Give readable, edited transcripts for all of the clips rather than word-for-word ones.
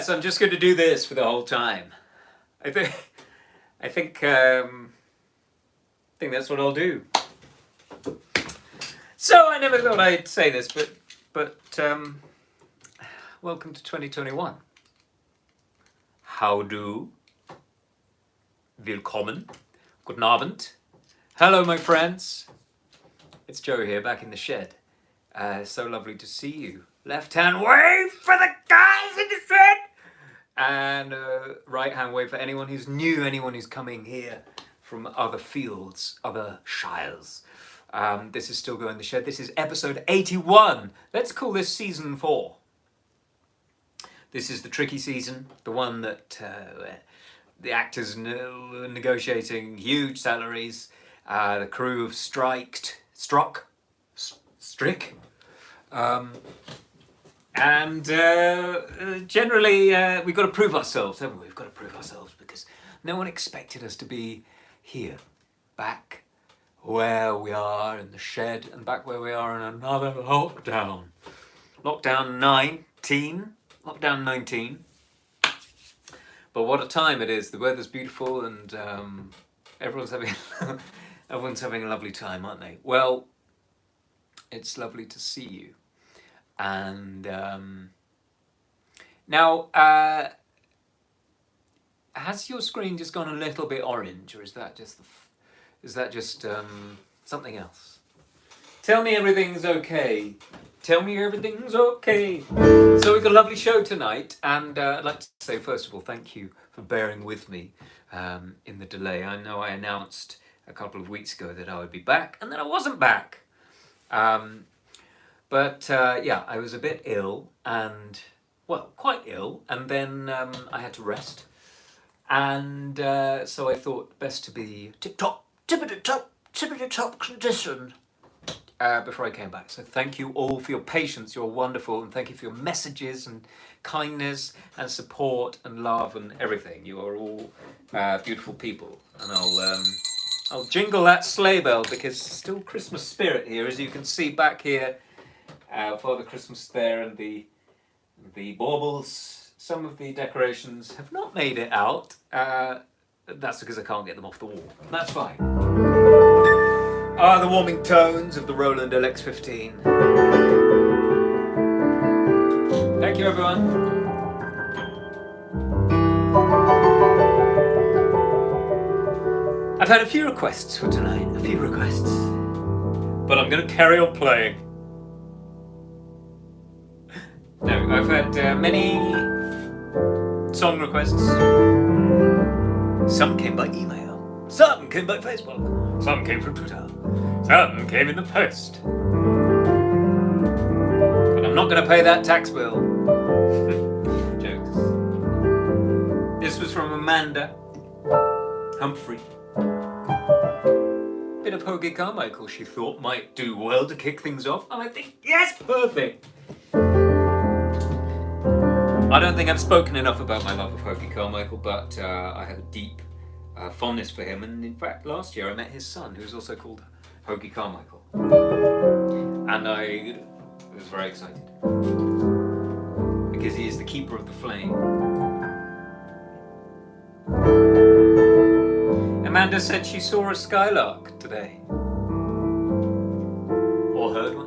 Yes, I'm just going to do this for the whole time. I think that's what I'll do. So I never thought I'd say this, but welcome to 2021. How do? Willkommen. Guten Abend. Hello, my friends. It's Joe here, back in the shed. So lovely to see you. Left hand wave for the guys in the shed. And right hand wave for anyone who's new, anyone who's coming here from other fields, other shires. This is Stilgoe in the shed. This is episode 81. Let's call this season 4. This is the tricky season, the one that the actors were negotiating huge salaries, the crew have strick, and generally we've got to prove ourselves, haven't we? We've got to prove ourselves because no one expected us to be here, back where we are in the shed, and back where we are in another lockdown. Lockdown 19. But what a time it is. The weather's beautiful and everyone's having a lovely time, aren't they? Well, it's lovely to see you. And now, has your screen just gone a little bit orange, or is that just something else? Tell me everything's okay. Tell me everything's okay. So we've got a lovely show tonight, and I'd like to say, first of all, thank you for bearing with me in the delay. I know I announced a couple of weeks ago that I would be back, and then I wasn't back. But I was a bit ill, and, well, quite ill, and then I had to rest. And so I thought best to be tippity-top condition before I came back. So thank you all for your patience. You're wonderful, and thank you for your messages and kindness and support and love and everything. You are all beautiful people, and I'll jingle that sleigh bell because it's still Christmas spirit here, as you can see back here. Father Christmas there and the baubles. Some of the decorations have not made it out. That's because I can't get them off the wall. That's fine. The warming tones of the Roland LX15. Thank you, everyone. I've had a few requests for tonight, but I'm going to carry on playing. No, I've had many song requests. Some came by email, some came by Facebook, some came from Twitter, some came in the post. But I'm not going to pay that tax bill. Jokes. This was from Amanda Humphrey. Bit of Hoagie Carmichael she thought might do well to kick things off, and I think, yes, perfect. I don't think I've spoken enough about my love of Hoagie Carmichael, but I have a deep fondness for him, and in fact last year I met his son, who's also called Hoagie Carmichael, and I was very excited because he is the keeper of the flame. Amanda said she saw a skylark today, or heard one.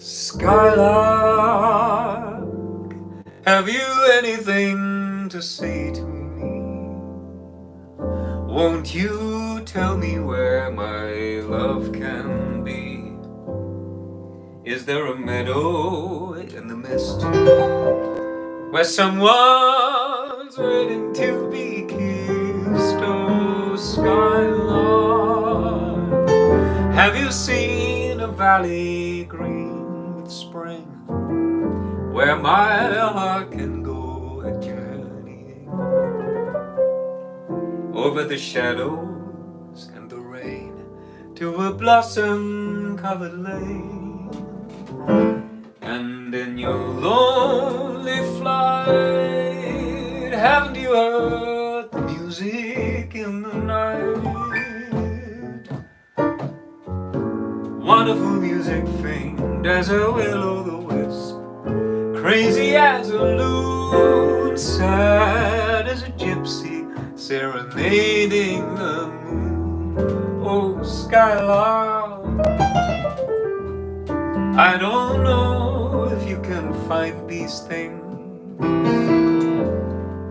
Skylark, have you anything to say to me? Won't you tell me where my love can be? Is there a meadow in the mist where someone's waiting to be kissed? Oh, Skylark, have you seen a valley green with spring, where my heart can go a journeying over the shadows and the rain to a blossom-covered lane? And in your lonely flight, haven't you heard the music in the night? Wonderful music famed as a will-o'-the-wisp crazy as a loon, sad as a gypsy, serenading the moon. Oh, Skylark, I don't know if you can find these things,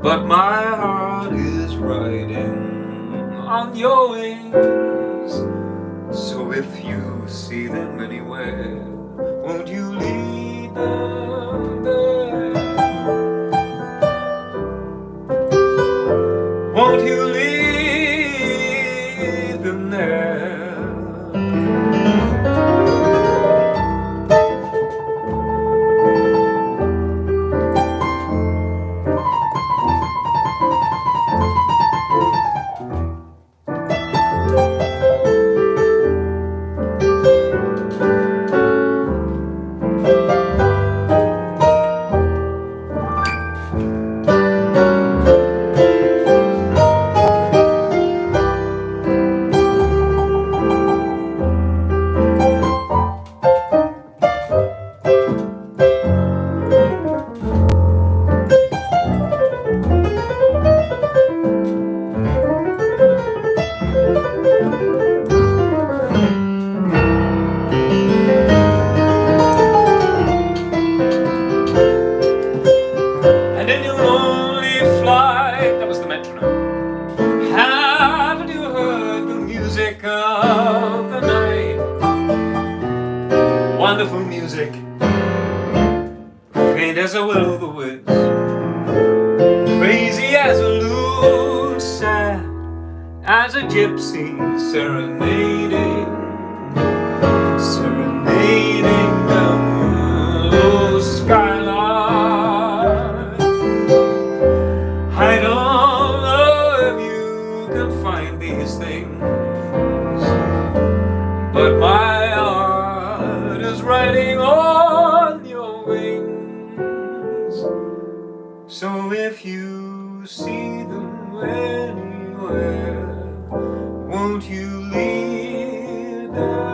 but my heart is riding on your wings. So if you see them anywhere, won't you lead them there? Won't you lead them there? And in your lonely flight, that was the metronome, haven't you heard the music of the night? Wonderful music, faint as a will-o'-the-wisp, crazy as a loon, sad as a gypsy, serenading the moon. Oh, Skylark, I don't know if you can find these things, but my heart is riding on your wings. So if you see them anywhere, won't you lead them?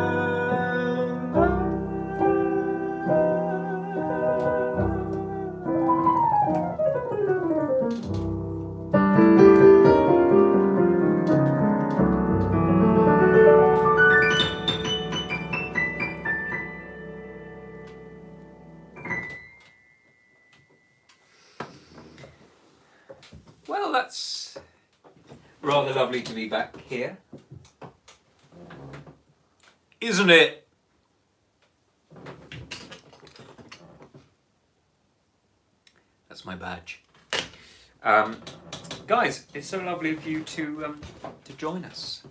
Well, that's rather lovely to be back here, isn't it? That's my badge. Guys, it's so lovely of you to join us.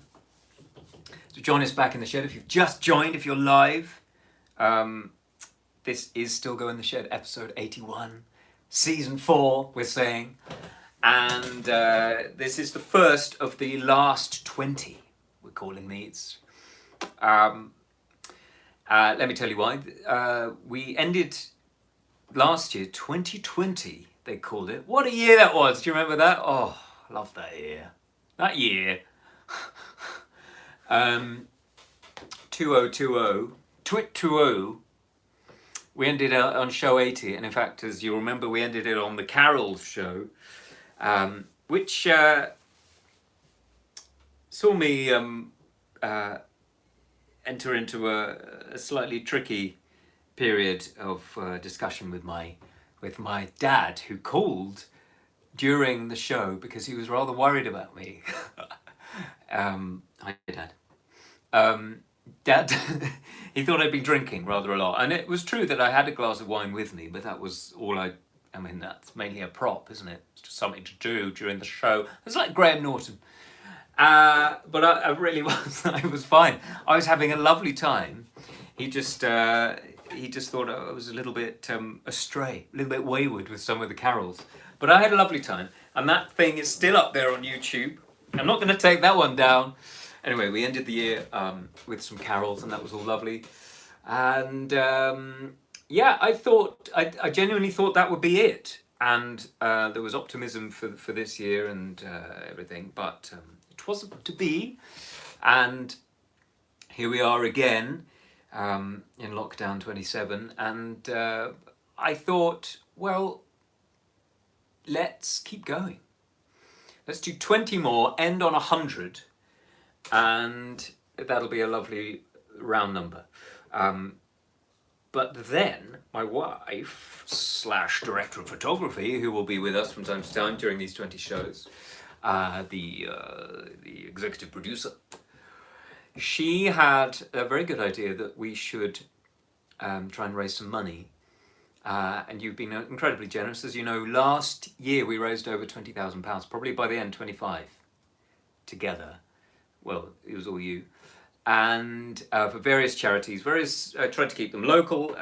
To join us back in the shed. If you've just joined, if you're live, this is Stilgoe in the Shed, episode 81, season 4, we're saying. And this is the first of the last 20, we're calling these. Let me tell you why. We ended last year, 2020, they called it. What a year that was. Do you remember that? Oh, I love that year. That year. 2020, Twit 20, we ended on show 80. And in fact, as you remember, we ended it on the Carols show. Which saw me enter into a slightly tricky period of discussion with my dad, who called during the show because he was rather worried about me. Hi, Dad. Dad, he thought I'd been drinking rather a lot, and it was true that I had a glass of wine with me, but that was all I mean, that's mainly a prop, isn't it? It's just something to do during the show. It's like Graham Norton. But I really was. I was fine. I was having a lovely time. He just thought I was a little bit astray, a little bit wayward with some of the carols. But I had a lovely time, and that thing is still up there on YouTube. I'm not going to take that one down. Anyway, we ended the year with some carols, and that was all lovely. And yeah, I genuinely thought that would be it. And there was optimism for this year and everything, but it wasn't to be. And here we are again in lockdown 27. And I thought, well, let's keep going. Let's do 20 more, end on 100, and that'll be a lovely round number. But then my wife / director of photography, who will be with us from time to time during these 20 shows, the executive producer, she had a very good idea that we should try and raise some money. And you've been incredibly generous. As you know, last year we raised over £20,000, probably by the end 25 together. Well, it was all you. And for various charities, I tried to keep them local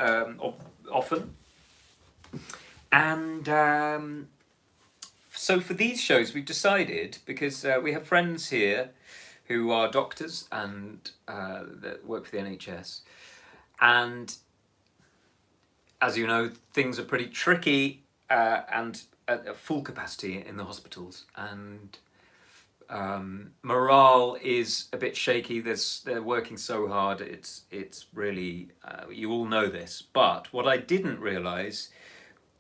often. And so for these shows we've decided, because we have friends here who are doctors and that work for the NHS, and as you know, things are pretty tricky and at full capacity in the hospitals, and morale is a bit shaky. They're working so hard. It's really, you all know this. But what I didn't realise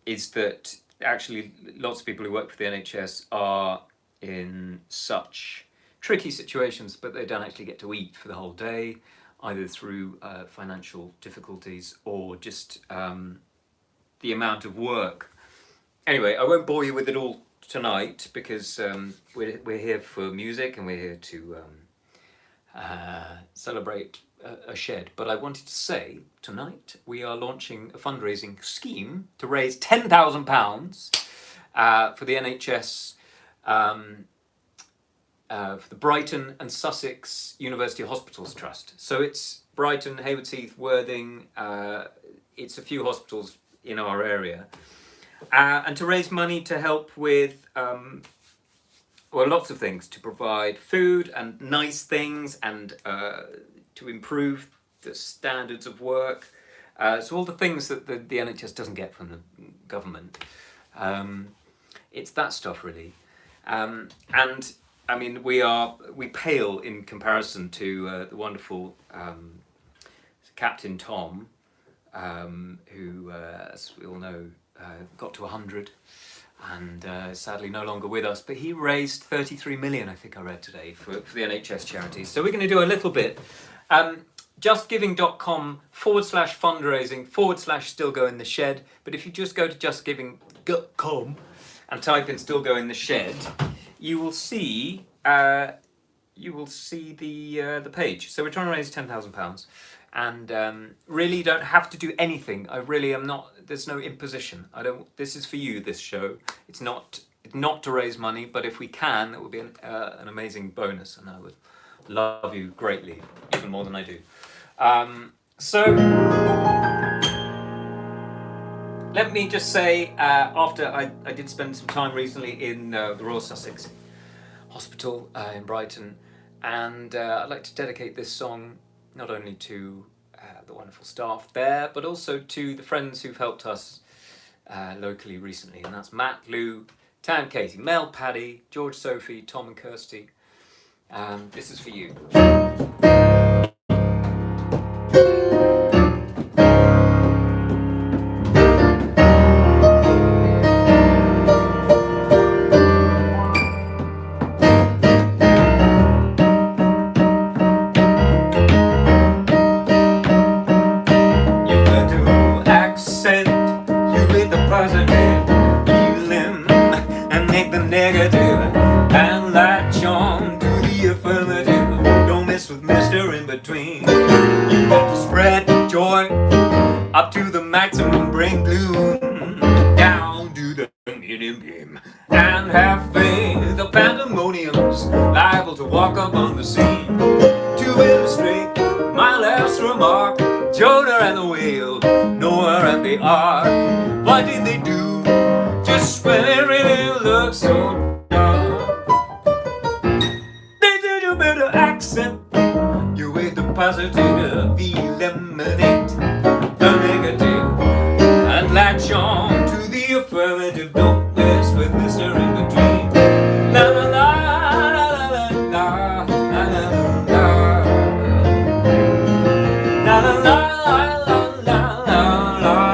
is that actually lots of people who work for the NHS are in such tricky situations, but they don't actually get to eat for the whole day, either through financial difficulties or just the amount of work. Anyway, I won't bore you with it all tonight, because we're here for music and we're here to celebrate a shed. But I wanted to say tonight we are launching a fundraising scheme to raise £10,000 for the NHS, for the Brighton and Sussex University Hospitals Trust. So it's Brighton, Haywards Heath, Worthing, it's a few hospitals in our area. And to raise money to help with, lots of things, to provide food and nice things, and to improve the standards of work. So all the things that the NHS doesn't get from the government. It's that stuff, really. And I mean, we pale in comparison to the wonderful Captain Tom, who, as we all know, got to 100 and sadly no longer with us, but he raised 33 million, I think I read today, for the NHS charities. So we're going to do a little bit. justgiving.com/fundraising /Stilgoe in the shed. But if you just go to justgiving.com and type in Stilgoe in the shed, you will see the page. So we're trying to raise £10,000. And really, you don't have to do anything. I really am not. There's no imposition. This is for you. This show. It's not to raise money, but if we can, it would be an amazing bonus, and I would love you greatly, even more than I do. So let me just say, after I did spend some time recently in the Royal Sussex Hospital in Brighton, and I'd like to dedicate this song not only to the wonderful staff there, but also to the friends who've helped us locally recently. And that's Matt, Lou, Tam, Katie, Mel, Paddy, George, Sophie, Tom and Kirsty. This is for you. Up to the maximum, bring gloom down to the medium beam, and have faith. The pandemonium's liable to walk up on the scene. To illustrate my last remark, Jonah and the whale, Noah and the ark. What did they do just when it really looked so dark? They did a better accent. You with the positive, eliminate the negative and latch on to the affirmative. Don't mess with Mr. In Between. La la la la la la la la la la la la la la la la.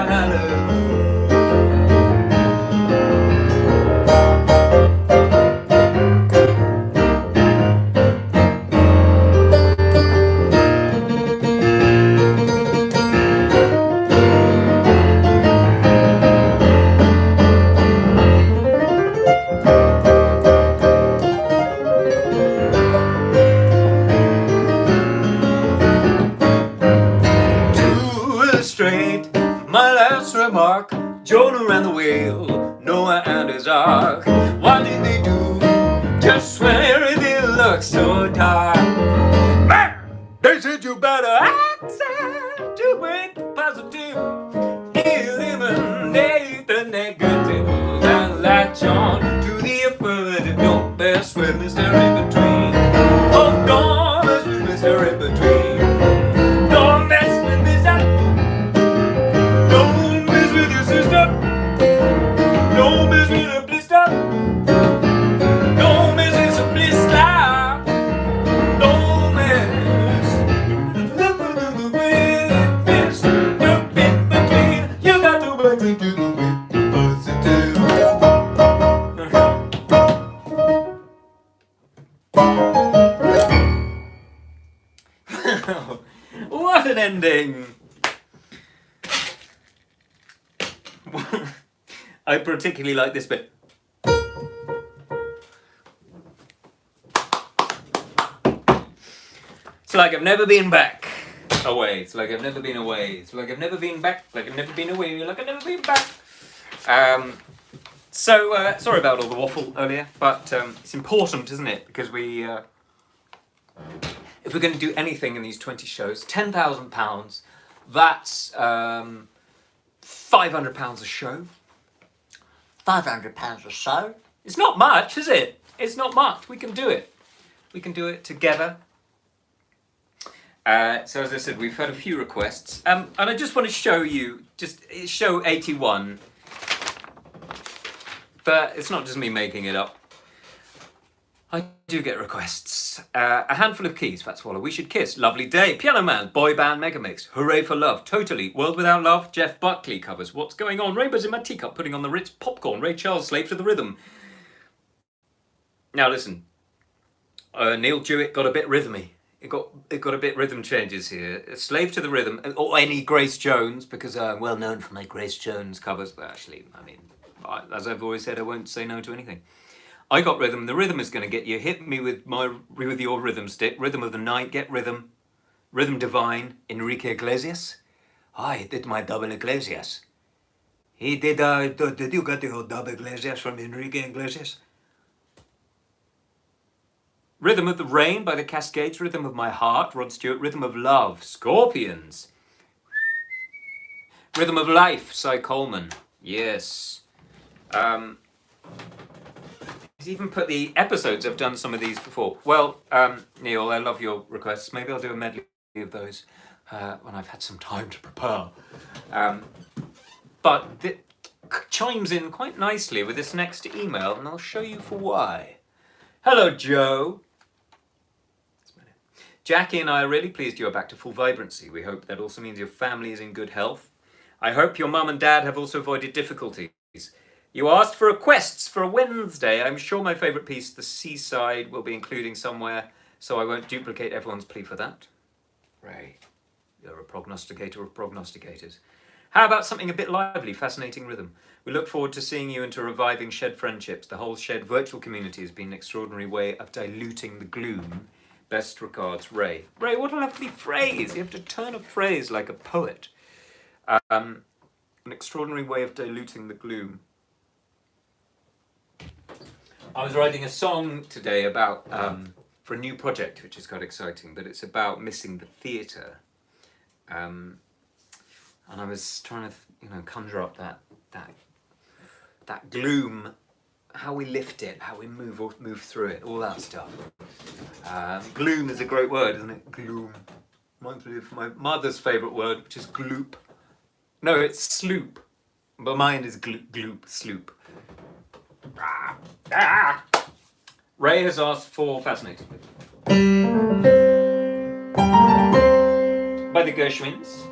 Jonah and the whale, Noah and his ark. What did they do just when everything looked so dark? Man, they said you better accept to break the positive, eliminate the negative, and latch on to the affirmative. Don't mess with Mr. In Between. Oh, don't mess with Mr. In Between. Don't mess with Mr. Don't mess with your sister. Don't mess with a blister. Don't mess with some blister. Don't mess with Mr. In Between. You got to break into the positive. What an ending! I particularly like this bit. It's like I've never been back away. It's like I've never been away. It's like I've never been back. Like I've never been away. Like I've never been back. Sorry about all the waffle earlier, but it's important, isn't it? Because if we're going to do anything in these 20 shows, £10,000, that's £500 a show. £500 a show? It's not much, is it? It's not much. We can do it. We can do it together. So as I said, we've had a few requests. And I just want to show you, it's show 81. But it's not just me making it up. I do get requests. A handful of keys, Fat Swallow. We should kiss. Lovely day. Piano Man. Boy band Megamix. Hooray for love. Totally. World Without Love. Jeff Buckley covers. What's going on? Rainbows in my teacup. Putting on the Ritz popcorn. Ray Charles. Slave to the rhythm. Now listen. Neil Jewett got a bit rhythmy. It got a bit rhythm changes here. Slave to the rhythm. Or any Grace Jones, because I'm well known for my Grace Jones covers. But actually, I mean, as I've always said, I won't say no to anything. I got rhythm. The rhythm is going to get you. Hit me with your rhythm stick. Rhythm of the night. Get rhythm. Rhythm divine. Enrique Iglesias. I did my double Iglesias. He did. Did you get your double Iglesias from Enrique Iglesias? Rhythm of the Rain by the Cascades. Rhythm of My Heart. Rod Stewart. Rhythm of Love. Scorpions. Rhythm of Life. Cy Coleman. Yes. He's even put the episodes. I've done some of these before. Well, Neil, I love your requests. Maybe I'll do a medley of those when I've had some time to prepare. But it chimes in quite nicely with this next email, and I'll show you for why. Hello, Joe. Jackie and I are really pleased you are back to full vibrancy. We hope that also means your family is in good health. I hope your mum and dad have also avoided difficulties. You asked for requests for a Wednesday. I'm sure my favourite piece, The Seaside, will be including somewhere, so I won't duplicate everyone's plea for that. Ray, you're a prognosticator of prognosticators. How about something a bit lively, fascinating rhythm? We look forward to seeing you and to reviving Shed friendships. The whole Shed virtual community has been an extraordinary way of diluting the gloom. Best regards, Ray. Ray, what a lovely phrase. You have to turn a phrase like a poet. An extraordinary way of diluting the gloom. I was writing a song today about for a new project, which is quite exciting, but it's about missing the theatre, and I was trying to, conjure up that gloom, how we lift it, how we move through it, all that stuff. Gloom is a great word, isn't it? Gloom. Reminds me of my mother's favourite word, which is gloop. No, it's sloop, but mine is gloop, sloop. Ray has asked for Fascinating by the Gershwins.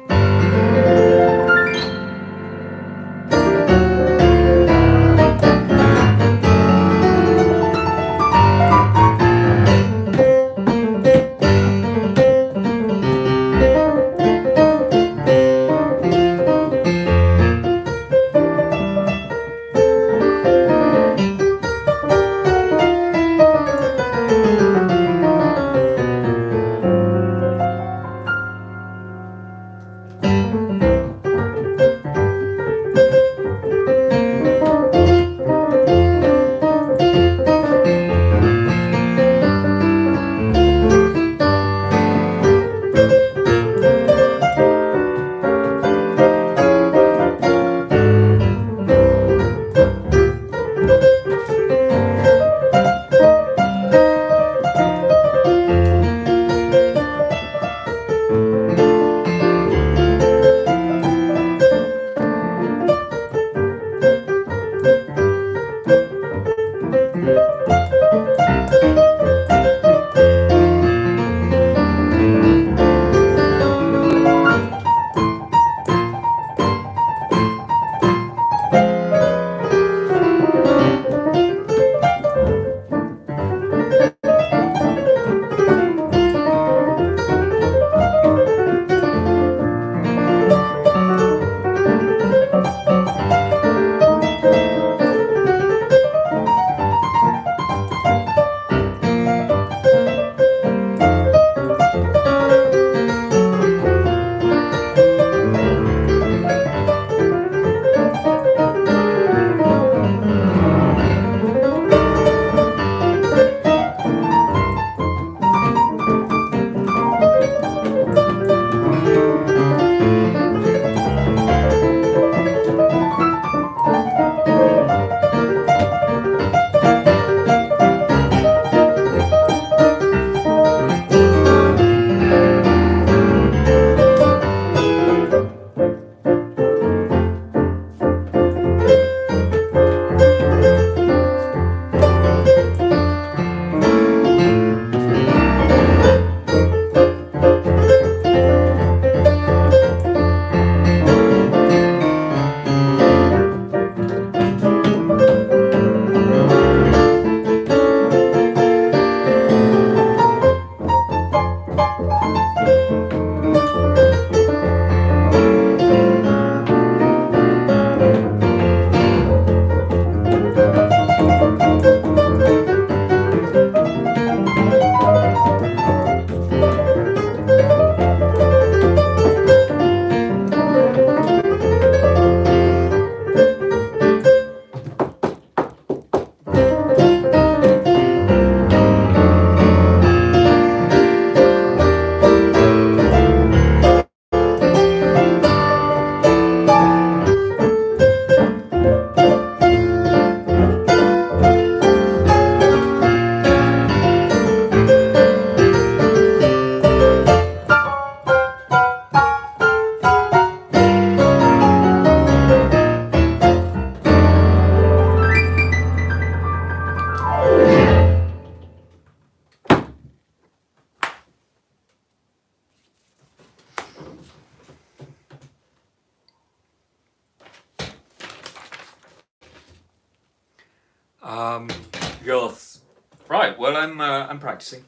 Yes. Right. Well, I'm practicing.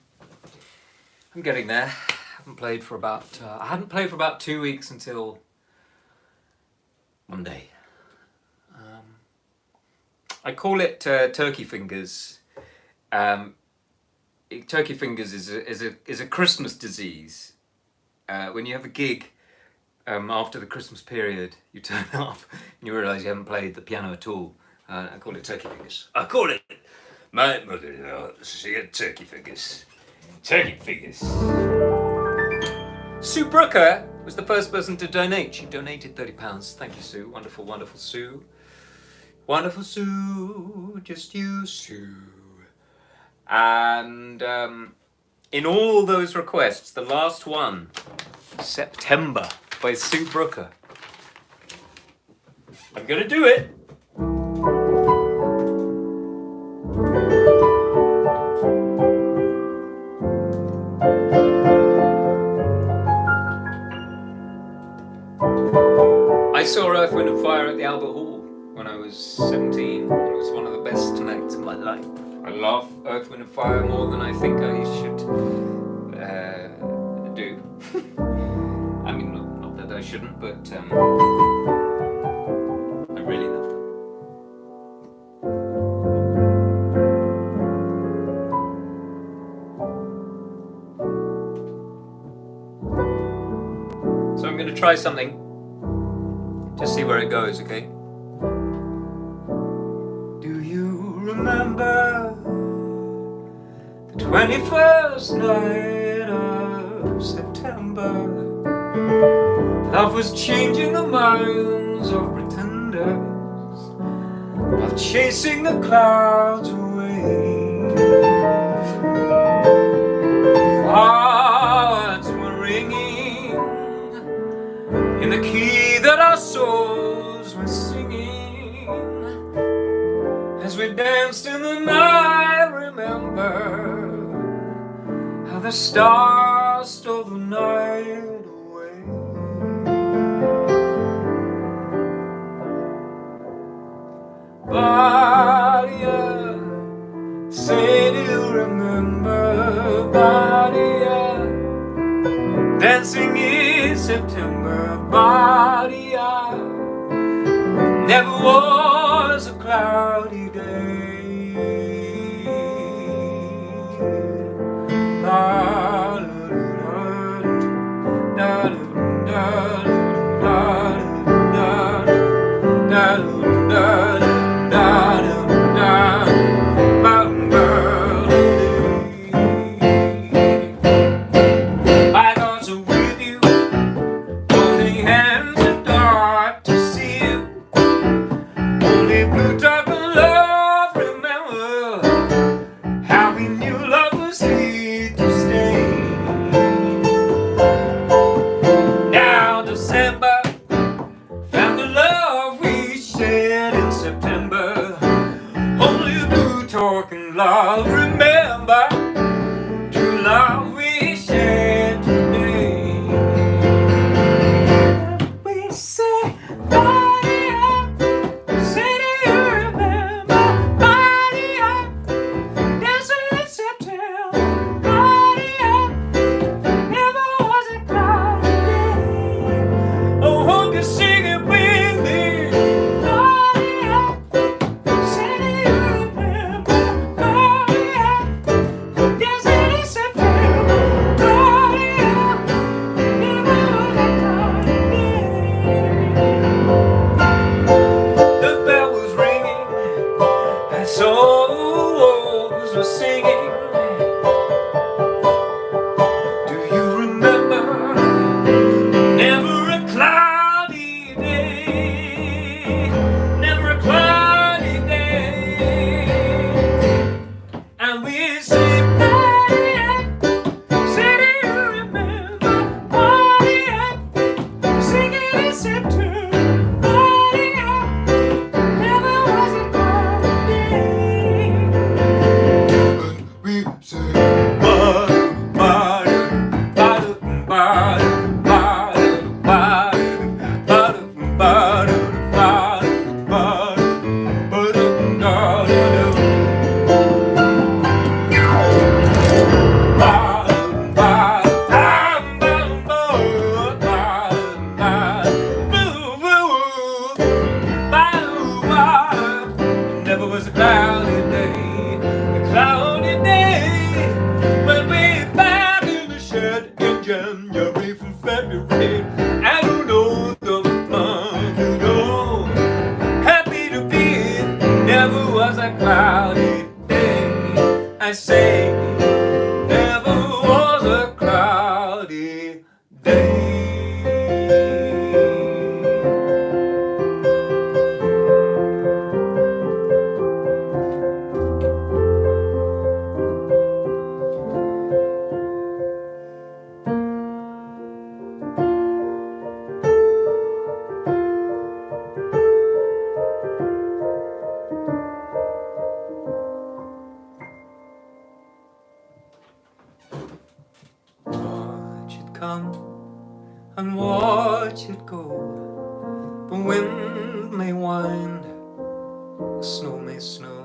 I'm getting there. I hadn't played for about 2 weeks until Monday. I call it turkey fingers. Turkey fingers is a Christmas disease. When you have a gig after the Christmas period, you turn up and you realise you haven't played the piano at all. I call it turkey fingers. I call it. My mother-in-law, she had turkey fingers. Turkey fingers. Sue Brooker was the first person to donate. She donated £30. Thank you, Sue. Wonderful, wonderful Sue. Wonderful Sue. Just you, Sue. And in all those requests, the last one, September, by Sue Brooker. I'm going to do it. I saw Earth, Wind and Fire at the Albert Hall when I was 17. It was one of the best nights of my life. I love Earth, Wind and Fire more than I think I should do. I mean, not that I shouldn't, but I really love them. So I'm going to try something. Just see where it goes, okay? Do you remember the 21st night of September? Love was changing the minds of pretenders, of chasing the clouds away. Hearts were ringing in the key that our souls were singing. As we danced in the night, remember how the stars stole the night away. Badia, say do you remember? Badia, dancing in September. Badia, never was a cloudy day. My thoughts are with you, holding hands in dark to see you. Only blue dark and love, remember how we knew love was here to stay. Now December found the love we shared in September. Only blue talking love, remember true love we shared today. We say body up, say do you remember? Body up, dancing in September. Body up, never was a cloudy day. Oh, hope you sing it with me. Body up, say do you remember? Body up, was a cloudy day, a cloudy day, when we back in the shed in January for February. I don't know the month to go. Happy to be it, never was a cloudy day. I say, never was a cloudy day. Watch it come and watch it go. The wind may wind, the snow may snow.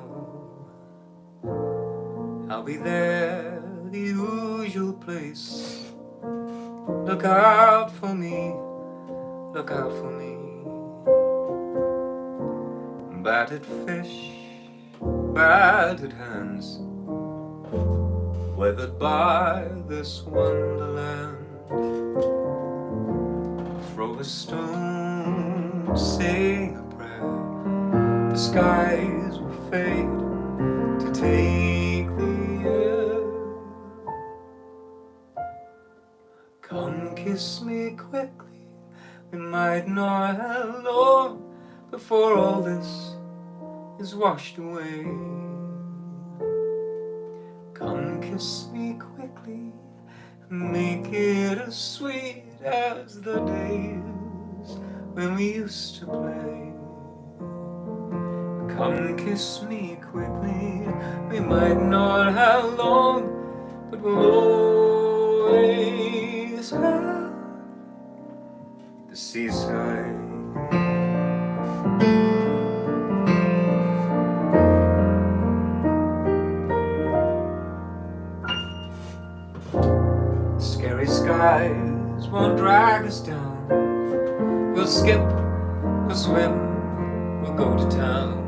I'll be there, the usual place. Look out for me, look out for me. Battered fish, battered hands, weathered by this wonderland. Throw a stone, say a prayer, the skies will fade to take the air. Come kiss me quickly, we might not have long before all this is washed away. Come kiss me quickly, make it as sweet as the days when we used to play. Come kiss me quickly, we might not have long, but we'll always have the seaside. Scary skies won't drag us down. We'll skip, we'll swim, we'll go to town.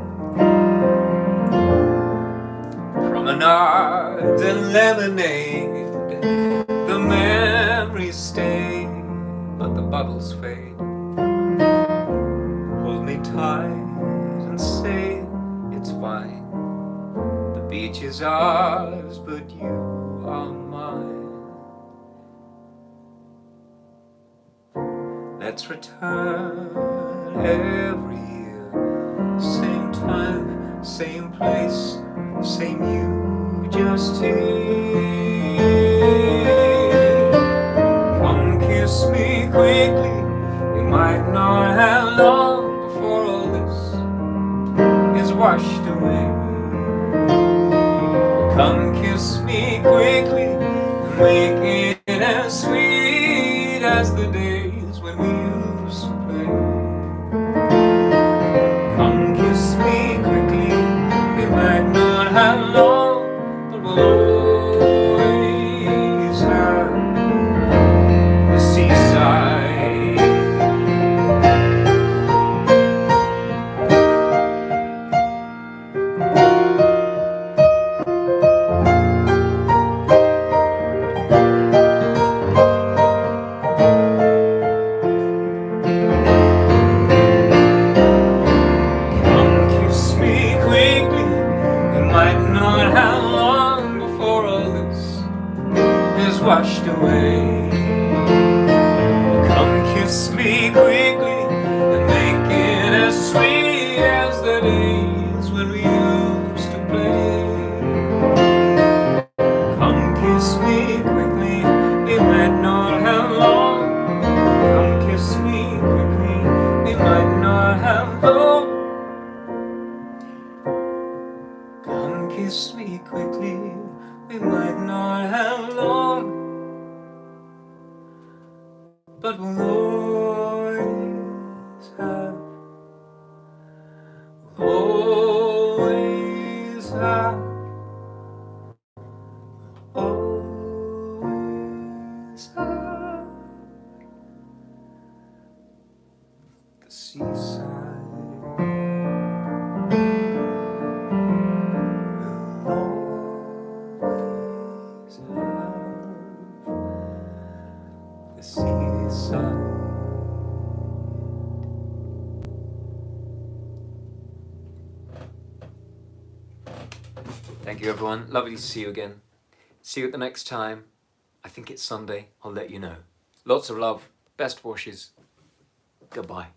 Promenades and lemonade, the memories stay, but the bubbles fade. Hold me tight and say it's fine. The beach is ours, but you are mine. Let's return every year, same time, same place, same you, just here. Come kiss me quickly, we might not have long before all this is washed away. Come kiss me quickly, and make it as sweet as the days when we used to play. Come kiss me quickly, we might not have long, but we'll always have the seaside. Washed away. Come kiss me quickly and make it as sweet as the days when we used to play. Come kiss me quickly, we might not have long. Come kiss me quickly, we might not have long. Come kiss me quickly, we might not have long, but we'll always have, always have, always have the seaside. seaside. Thank you, everyone. Lovely to see you again. See you at the next time. I think it's Sunday. I'll let you know. Lots of love. Best wishes. Goodbye.